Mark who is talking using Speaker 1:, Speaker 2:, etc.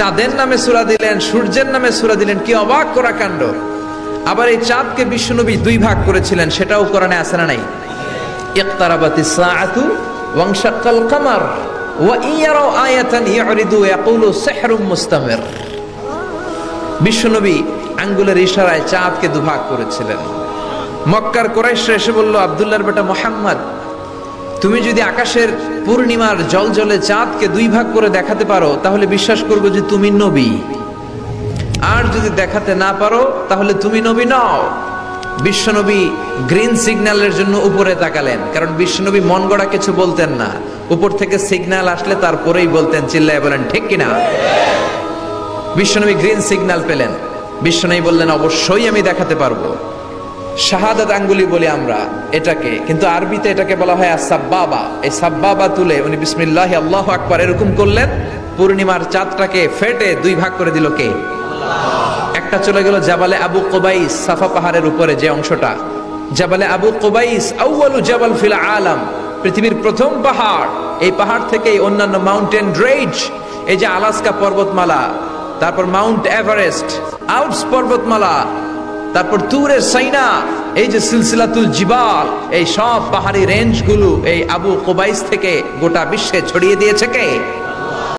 Speaker 1: চাঁদের নামে সূরা দিলেন, সূর্যের নামে সূরা দিলেন, কি অবাক করা কাণ্ড। আবার এই চাঁদকে বিশ্বনবী দুই ভাগ করেছিলেন, সেটাও কোরআনে আছে না নাই? ইকতারাবাতিস সাআতু ওয়ানশাক্কাল কামার ওয়া ইয়ারাউ আয়াতান ইউরিদু ইয়াকুলু সিহরুম মুস্তামির। বিশ্বনবী আঙ্গুলের ইশারায় চাঁদকে দুভাগ করেছিলেন। মক্কার কুরাইশরা এসে বলল, আব্দুল্লাহর বেটা মুহাম্মদ, তুমি যদি আকাশের পূর্ণিমার জলজলে চাঁদকে দুই ভাগ করে দেখাতে পারো তাহলে বিশ্বাস করব যে তুমি নবী, আর যদি দেখাতে না পারো তাহলে তুমি নবী নও। বিশ্বনবী গ্রিন সিগন্যালের জন্য উপরে তাকালেন, কারণ বিশ্বনবী মন গড়া কিছু বলতেন না, উপর থেকে সিগন্যাল আসলে তারপরেই বলতেন। চিল্লায় বলেন ঠিক কিনা? বিশ্বনবী গ্রিন সিগন্যাল পেলেন, বিশ্বনবী বললেন অবশ্যই আমি দেখাতে পারবো। শাহাদাত আঙ্গুলি বলি আমরা এটাকে, কিন্তু আরবিতে এটাকে বলা হয় আস-সাব্বাবা। এই সাব্বাবা তুলে উনি বিসমিল্লাহি আল্লাহু আকবার এরকম করলেন, পূর্ণিমার চাঁদটাকে ফেটে দুই ভাগ করে দিল কে? একটা চলে গেল জাবালে আবু কুবাইস, সাফা পাহাড়ের উপরে যে অংশটা। জাবালে আবু কুবাইস আউয়ালু জাবাল ফিল আলাম, পৃথিবীর প্রথম পাহাড়। এই পাহাড় থেকেই অন্যান্য মাউন্টেন রেঞ্জ, এই যে আলাস্কা পর্বতমালা, তারপর মাউন্ট এভারেস্ট, আল্পস পর্বতমালা, তারপর তুরের সাইনা, এই যে সিলসিলাতুল জিবাল, এই সব পাহাড়ি রেঞ্জগুলো এই আবু কুবাইস থেকে গোটা বিশ্বে ছড়িয়ে দিয়েছে কে?